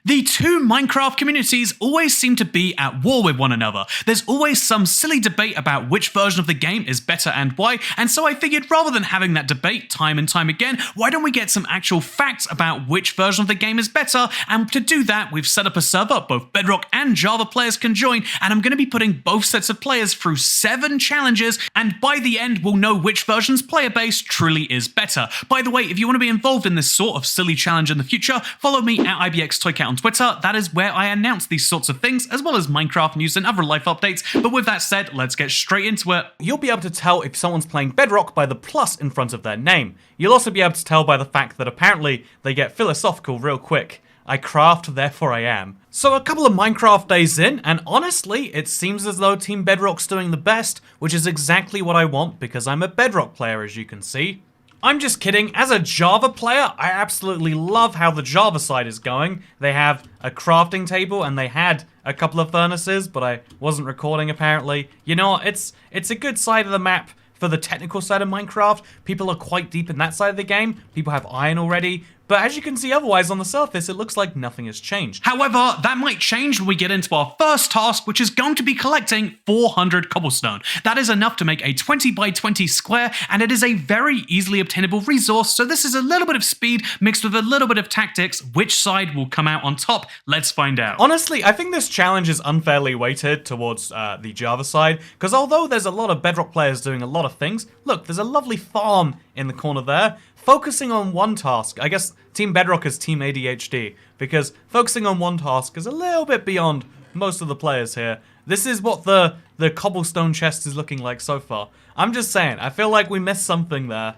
The two Minecraft communities always seem to be at war with one another. There's always some silly debate about which version of the game is better and why, and so I figured rather than having that debate time and time again, why don't we get some actual facts about which version of the game is better, and to do that, we've set up a server both Bedrock and Java players can join, and I'm going to be putting both sets of players through 7 challenges, and by the end, we'll know which version's player base truly is better. By the way, if you want to be involved in this sort of silly challenge in the future, follow me at IBXToyCat on Twitter. That is where I announce these sorts of things, as well as Minecraft news and other life updates. But with that said, let's get straight into it. You'll be able to tell if someone's playing Bedrock by the plus in front of their name. You'll also be able to tell by the fact that apparently they get philosophical real quick. I craft, therefore I am. So a couple of Minecraft days in, and honestly, it seems as though Team Bedrock's doing the best, which is exactly what I want because I'm a Bedrock player, as you can see. I'm just kidding. As a Java player, I absolutely love how the Java side is going. They have a crafting table and they had a couple of furnaces, but I wasn't recording apparently. You know, it's a good side of the map for the technical side of Minecraft. People are quite deep in that side of the game. People have iron already. But as you can see otherwise on the surface, it looks like nothing has changed. However, that might change when we get into our first task, which is going to be collecting 400 cobblestone. That is enough to make a 20 by 20 square, and it is a very easily obtainable resource, so this is a little bit of speed mixed with a little bit of tactics. Which side will come out on top? Let's find out. Honestly, I think this challenge is unfairly weighted towards the Java side, because although there's a lot of Bedrock players doing a lot of things, look, there's a lovely farm in the corner there. Focusing on one task, I guess Team Bedrock is Team ADHD, because focusing on one task is a little bit beyond most of the players here. This is what the cobblestone chest is looking like so far. I'm just saying, I feel like we missed something there.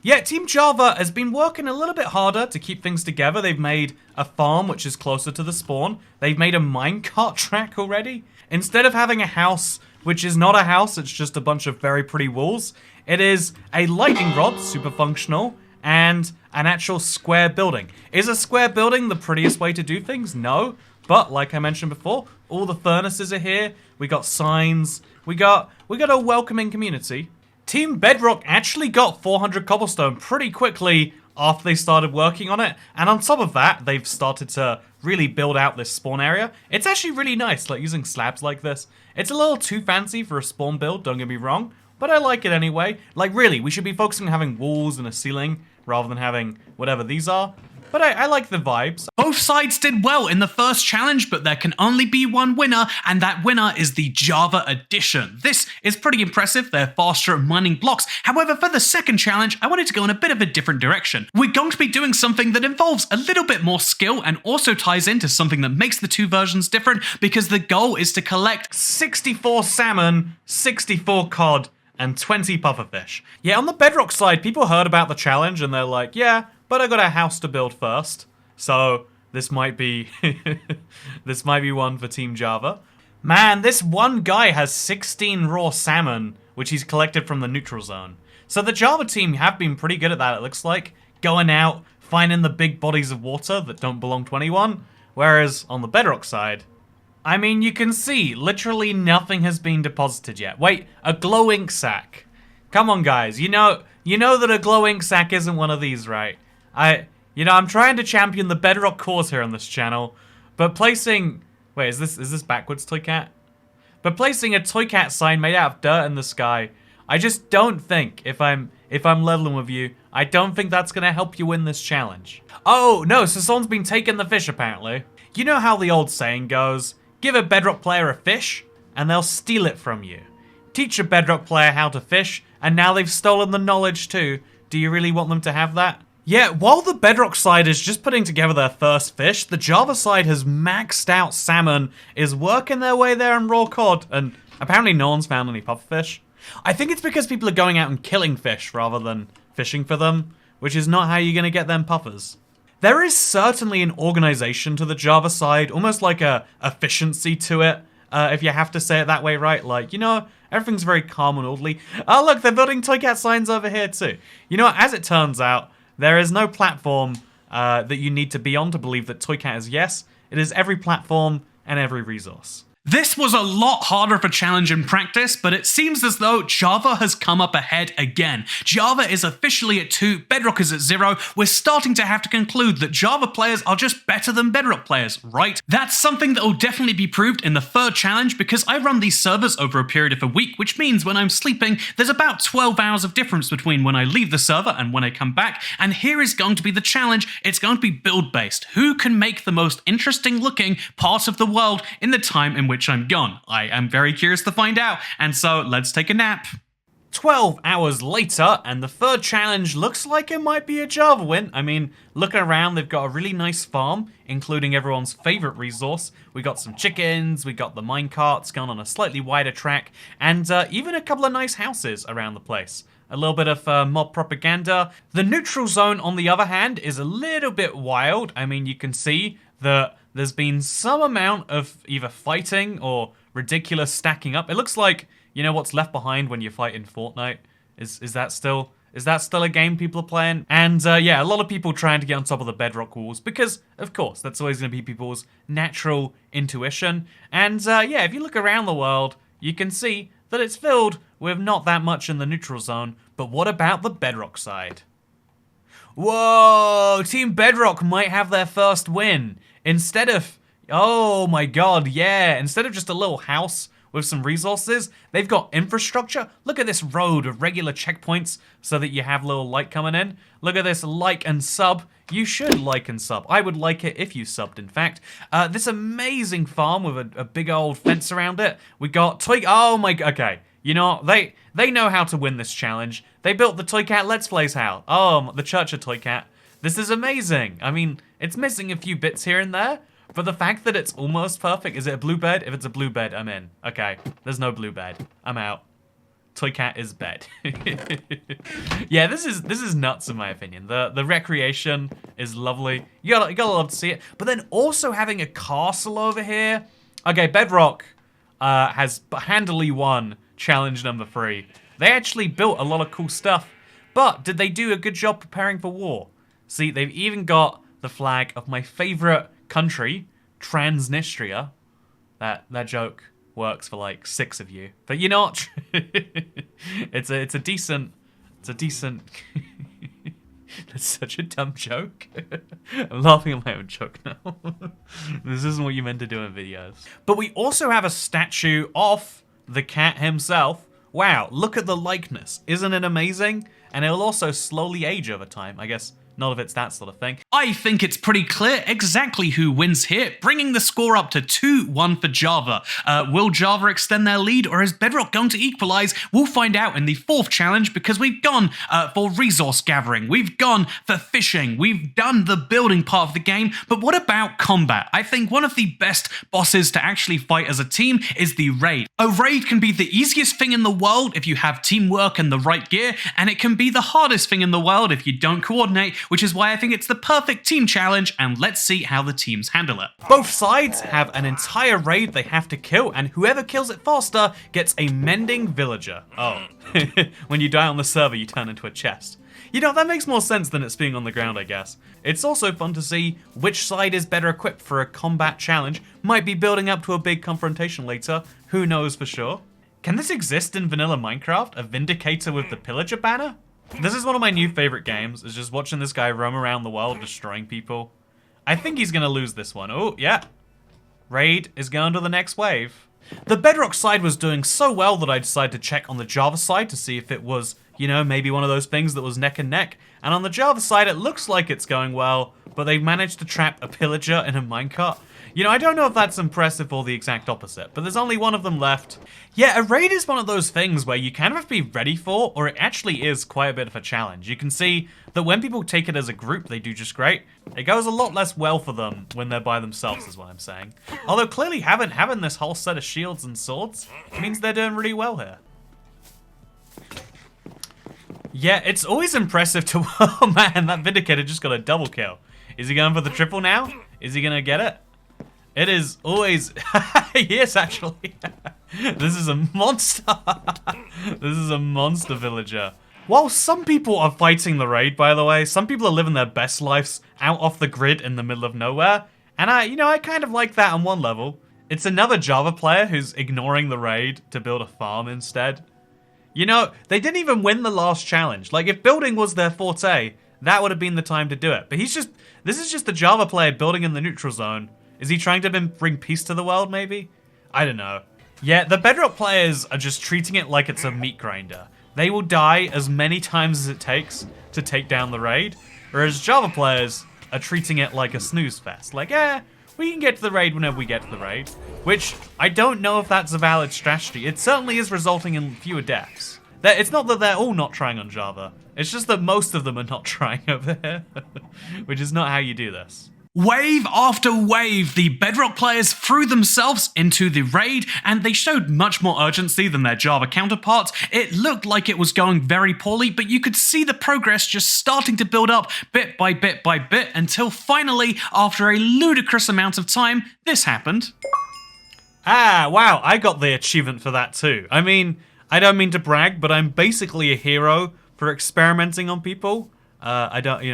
Yet Team Java has been working a little bit harder to keep things together. They've made a farm which is closer to the spawn. They've made a minecart track already. Instead of having a house, which is not a house, it's just a bunch of very pretty walls, it is a lightning rod, super functional, and an actual square building. Is a square building the prettiest way to do things? No. But like I mentioned before, all the furnaces are here. We got signs. We got a welcoming community. Team Bedrock actually got 400 cobblestone pretty quickly after they started working on it. And on top of that, they've started to really build out this spawn area. It's actually really nice, like using slabs like this. It's a little too fancy for a spawn build, don't get me wrong. But I like it anyway. Like really, we should be focusing on having walls and a ceiling rather than having whatever these are. But I like the vibes. Both sides did well in the first challenge, but there can only be one winner, and that winner is the Java edition. This is pretty impressive. They're faster at mining blocks. However, for the second challenge, I wanted to go in a bit of a different direction. We're going to be doing something that involves a little bit more skill and also ties into something that makes the two versions different, because the goal is to collect 64 salmon, 64 cod, and 20 pufferfish. Yeah, on the Bedrock side, people heard about the challenge and they're like, yeah, but I got a house to build first. So this might be this might be one for Team Java. Man, this one guy has 16 raw salmon, which he's collected from the neutral zone. So the Java team have been pretty good at that, it looks like. Going out, finding the big bodies of water that don't belong to anyone. Whereas on the Bedrock side, I mean, you can see, literally nothing has been deposited yet. Wait, a glow ink sack. Come on, guys. You know that a glow ink sack isn't one of these, right? I'm trying to champion the Bedrock cause here on this channel, but placing... Wait, is this backwards, ToyCat? But placing a ToyCat sign made out of dirt in the sky, I just don't think, if I'm leveling with you, I don't think that's gonna help you win this challenge. Oh, no, so someone's been taking the fish, apparently. You know how the old saying goes, give a Bedrock player a fish, and they'll steal it from you. Teach a Bedrock player how to fish, and now they've stolen the knowledge too. Do you really want them to have that? Yeah, while the Bedrock side is just putting together their first fish, the Java side has maxed out salmon, is working their way there in raw cod, and apparently no one's found any pufferfish. I think it's because people are going out and killing fish rather than fishing for them, which is not how you're going to get them puffers. There is certainly an organization to the Java side, almost like a efficiency to it, if you have to say it that way, right? Like, you know, everything's very calm and orderly. Oh, look, they're building ToyCat signs over here too. You know, as it turns out, there is no platform that you need to be on to believe that ToyCat is yes. It is every platform and every resource. This was a lot harder of a challenge in practice, but it seems as though Java has come up ahead again. Java is officially at 2, Bedrock is at 0. We're starting to have to conclude that Java players are just better than Bedrock players, right? That's something that will definitely be proved in the 3rd challenge because I run these servers over a period of a week, which means when I'm sleeping, there's about 12 hours of difference between when I leave the server and when I come back, and here is going to be the challenge. It's going to be build-based. Who can make the most interesting looking part of the world in the time in which I'm gone? I am very curious to find out, and so let's take a nap. 12 hours later, and the 3rd challenge looks like it might be a Java win. I mean, looking around, they've got a really nice farm, including everyone's favorite resource. We got some chickens, we got the minecarts going on a slightly wider track, and even a couple of nice houses around the place. A little bit of mob propaganda. The neutral zone, on the other hand, is a little bit wild. I mean, you can see that there's been some amount of either fighting or ridiculous stacking up. It looks like, you know, what's left behind when you fight in Fortnite? Is that still a game people are playing? And yeah, a lot of people trying to get on top of the bedrock walls because, of course, that's always going to be people's natural intuition. And yeah, if you look around the world, you can see that it's filled with not that much in the neutral zone. But what about the bedrock side? Whoa, Team Bedrock might have their first win. Instead of, oh my god, yeah, instead of just a little house with some resources, they've got infrastructure. Look at this road with regular checkpoints so that you have little light coming in. Look at this like and sub. You should like and sub. I would like it if you subbed, in fact. This amazing farm with a big old fence around it. We got toy, oh my, okay. You know, they know how to win this challenge. They built the Toy Cat Let's Plays house. Oh, the Church of Toy Cat. This is amazing. I mean, it's missing a few bits here and there, but the fact that it's almost perfect. Is it a blue bed? If it's a blue bed, I'm in. Okay, there's no blue bed. I'm out. Toy Cat is bed. Yeah, this is nuts in my opinion. The recreation is lovely. You gotta love to see it. But then also having a castle over here. Okay, Bedrock has handily won challenge number 3. They actually built a lot of cool stuff, but did they do a good job preparing for war? See, they've even got the flag of my favorite country, Transnistria. That joke works for like 6 of you, but you're not. It's a decent. That's such a dumb joke. I'm laughing at my own joke now. This isn't what you meant to do in videos. But we also have a statue of the cat himself. Wow, look at the likeness. Isn't it amazing? And it'll also slowly age over time. I guess not if it's that sort of thing. I think it's pretty clear exactly who wins here, bringing the score up to 2-1 for Java. Will Java extend their lead, or is Bedrock going to equalize? We'll find out in the 4th challenge, because we've gone for resource gathering, we've gone for fishing, we've done the building part of the game, but what about combat? I think one of the best bosses to actually fight as a team is the raid. A raid can be the easiest thing in the world if you have teamwork and the right gear, and it can be the hardest thing in the world if you don't coordinate, which is why I think it's the perfect team challenge, and let's see how the teams handle it. Both sides have an entire raid they have to kill, and whoever kills it faster gets a mending villager. Oh, when you die on the server, you turn into a chest. You know, that makes more sense than it's being on the ground, I guess. It's also fun to see which side is better equipped for a combat challenge. Might be building up to a big confrontation later, who knows for sure. Can this exist in vanilla Minecraft? A Vindicator with the Pillager banner? This is one of my new favorite games, is just watching this guy roam around the world destroying people. I think he's gonna lose this one. Oh, yeah. Raid is going to the next wave. The Bedrock side was doing so well that I decided to check on the Java side to see if it was, you know, maybe one of those things that was neck and neck. And on the Java side, it looks like it's going well, but they've managed to trap a pillager in a minecart. You know, I don't know if that's impressive or the exact opposite, but there's only one of them left. Yeah, a raid is one of those things where you kind of have to be ready for, or it actually is quite a bit of a challenge. You can see that when people take it as a group, they do just great. It goes a lot less well for them when they're by themselves, is what I'm saying. Although clearly having this whole set of shields and swords means they're doing really well here. Yeah, it's always impressive to... Oh man, that Vindicator just got a double kill. Is he going for the triple now? Is he gonna get it? It is always... Yes, actually. This is a monster. This is a monster villager. While some people are fighting the raid, by the way, some people are living their best lives out off the grid in the middle of nowhere. And I kind of like that on one level. It's another Java player who's ignoring the raid to build a farm instead. You know, they didn't even win the last challenge. Like, if building was their forte, that would have been the time to do it. But this is just a Java player building in the neutral zone. Is he trying to bring peace to the world, maybe? I don't know. Yeah, the Bedrock players are just treating it like it's a meat grinder. They will die as many times as it takes to take down the raid, whereas Java players are treating it like a snooze fest. Like, we can get to the raid whenever we get to the raid, which I don't know if that's a valid strategy. It certainly is resulting in fewer deaths. It's not that they're all not trying on Java, it's just that most of them are not trying over here, which is not how you do this. Wave after wave, the Bedrock players threw themselves into the raid, and they showed much more urgency than their Java counterparts. It looked like it was going very poorly, but you could see the progress just starting to build up bit by bit by bit, until finally, after a ludicrous amount of time, this happened. Ah, wow, I got the achievement for that too. I mean, I don't mean to brag, but I'm basically a hero for experimenting on people. I don't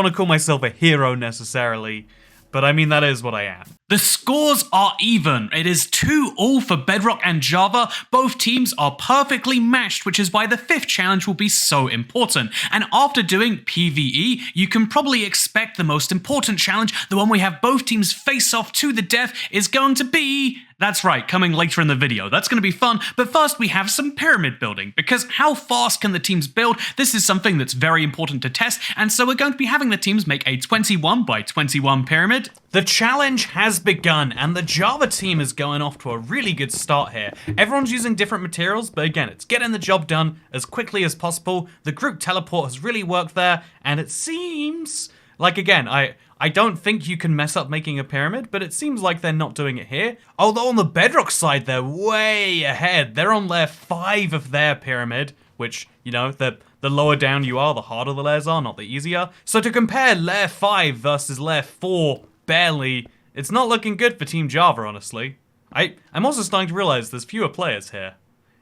want to call myself a hero necessarily, but I mean that is what I am. The scores are even. It is 2-2 for Bedrock and Java. Both teams are perfectly matched, which is why the 5th challenge will be so important. And after doing PvE, you can probably expect the most important challenge, the one we have both teams face off to the death, is going to be... That's right, coming later in the video. That's going to be fun, but first we have some pyramid building, because how fast can the teams build? This is something that's very important to test, and so we're going to be having the teams make a 21 by 21 pyramid. The challenge has begun, and the Java team is going off to a really good start here. Everyone's using different materials, but again, it's getting the job done as quickly as possible. The group teleport has really worked there, and it seems like, again, I don't think you can mess up making a pyramid, but it seems like they're not doing it here. Although on the Bedrock side, they're way ahead. They're on layer 5 of their pyramid, which, you know, the lower down you are, the harder the layers are, not the easier. So to compare layer 5 versus layer 4, barely, it's not looking good for Team Java, honestly. I'm also starting to realize there's fewer players here.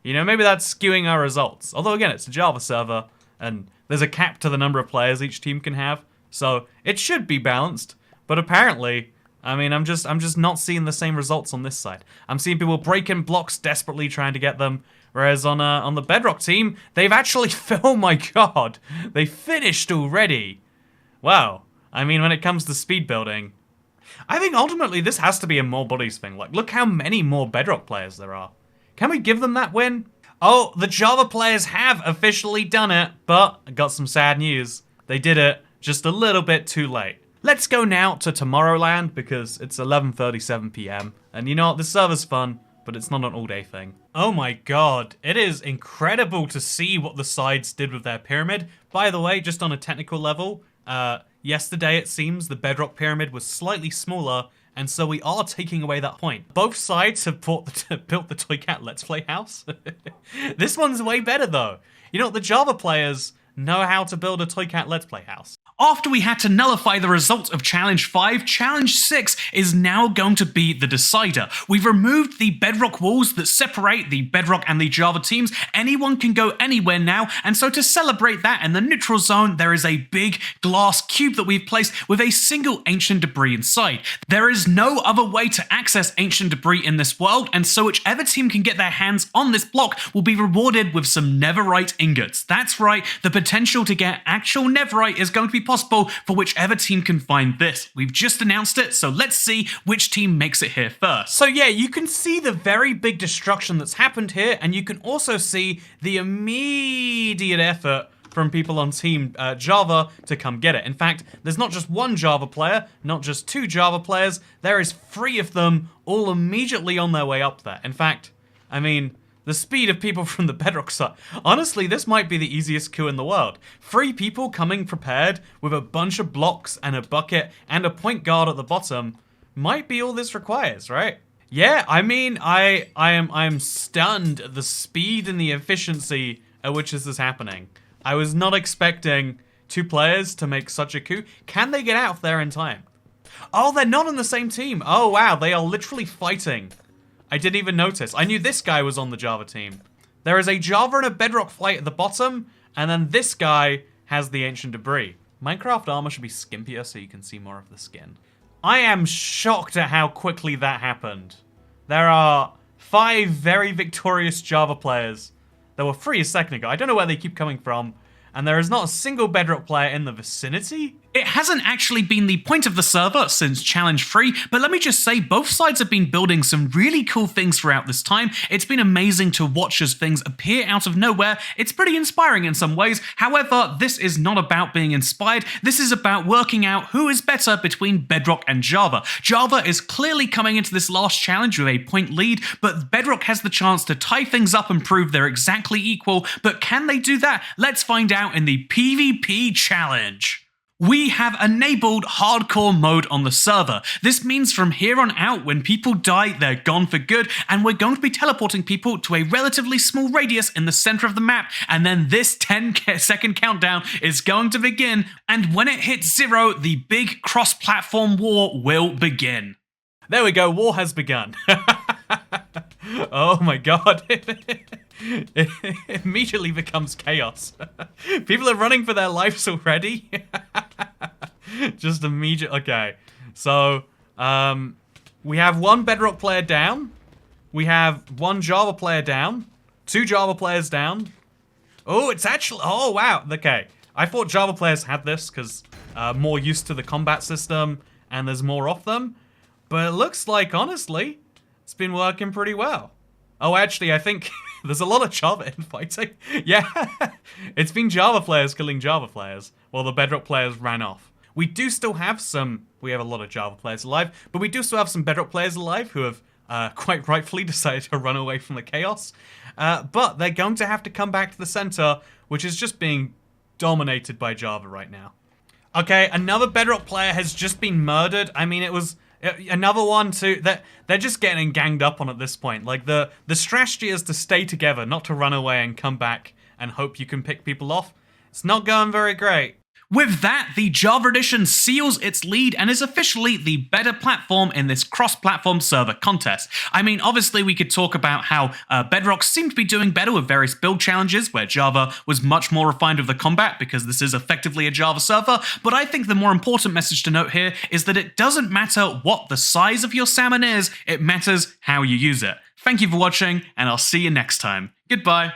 You know, maybe that's skewing our results. Although, again, it's a Java server, and there's a cap to the number of players each team can have. So it should be balanced, but apparently, I mean, I'm just not seeing the same results on this side. I'm seeing people breaking blocks desperately trying to get them, whereas on the Bedrock team, they've actually, oh my god, they finished already. Wow. I mean, when it comes to speed building, I think ultimately this has to be a more bodies thing. Like, look how many more Bedrock players there are. Can we give them that win? Oh, the Java players have officially done it, but I got some sad news. They did it. Just a little bit too late. Let's go now to Tomorrowland, because it's 11:37 PM. And you know what, this server's fun, but it's not an all-day thing. Oh my god, it is incredible to see what the sides did with their pyramid. By the way, just on a technical level, yesterday it seems the Bedrock pyramid was slightly smaller, and so we are taking away that point. Both sides have built the Toy Cat Let's Play house. This one's way better though. You know, the Java players know how to build a Toy Cat Let's Play house. After we had to nullify the result of Challenge 5, Challenge 6 is now going to be the decider. We've removed the Bedrock walls that separate the Bedrock and the Java teams. Anyone can go anywhere now, and so to celebrate that, in the neutral zone, there is a big glass cube that we've placed with a single ancient debris inside. There is no other way to access ancient debris in this world, and so whichever team can get their hands on this block will be rewarded with some netherite ingots. That's right, the potential to get actual netherite is going to be possible for whichever team can find this. We've just announced it, so let's see which team makes it here first. So yeah, you can see the very big destruction that's happened here, and you can also see the immediate effort from people on Team Java to come get it. In fact, there's not just one Java player, not just 2 Java players, there is 3 of them all immediately on their way up there. In fact, I mean, the speed of people from the Bedrock side. Honestly, this might be the easiest coup in the world. 3 people coming prepared with a bunch of blocks and a bucket and a point guard at the bottom might be all this requires, right? Yeah, I mean, I'm stunned at the speed and the efficiency at which this is happening. I was not expecting 2 players to make such a coup. Can they get out of there in time? Oh, they're not on the same team. Oh, wow, they are literally fighting. I didn't even notice. I knew this guy was on the Java team. There is a Java and a Bedrock flight at the bottom, and then this guy has the ancient debris. Minecraft armor should be skimpier so you can see more of the skin. I am shocked at how quickly that happened. There are 5 very victorious Java players that were free a second ago. I don't know where they keep coming from. And there is not a single Bedrock player in the vicinity? It hasn't actually been the point of the server since Challenge 3, but let me just say both sides have been building some really cool things throughout this time. It's been amazing to watch as things appear out of nowhere. It's pretty inspiring in some ways. However, this is not about being inspired. This is about working out who is better between Bedrock and Java. Java is clearly coming into this last challenge with a point lead, but Bedrock has the chance to tie things up and prove they're exactly equal. But can they do that? Let's find out in the PvP challenge. We have enabled hardcore mode on the server. This means from here on out, when people die, they're gone for good, and we're going to be teleporting people to a relatively small radius in the center of the map, and then this 10-second countdown is going to begin, and when it hits 0, the big cross-platform war will begin. There we go, war has begun. Oh my god. It immediately becomes chaos. People are running for their lives already. Just immediate. Okay, so we have 1 Bedrock player down. We have 1 Java player down. 2 Java players down. Oh, it's actually. Oh wow. Okay, I thought Java players had this because more used to the combat system and there's more of them. But it looks like honestly, it's been working pretty well. Oh, actually, I think there's a lot of Java infighting. Yeah, it's been Java players killing Java players while the Bedrock players ran off. We do still have we have a lot of Java players alive, but we do still have some Bedrock players alive who have quite rightfully decided to run away from the chaos. But they're going to have to come back to the center, which is just being dominated by Java right now. Okay, another Bedrock player has just been murdered. I mean, it was another one too. They're just getting ganged up on at this point. Like the strategy is to stay together, not to run away and come back and hope you can pick people off. It's not going very great. With that, the Java Edition seals its lead and is officially the better platform in this cross-platform server contest. I mean, obviously we could talk about how Bedrock seemed to be doing better with various build challenges, where Java was much more refined with the combat because this is effectively a Java server, but I think the more important message to note here is that it doesn't matter what the size of your salmon is, it matters how you use it. Thank you for watching, and I'll see you next time. Goodbye.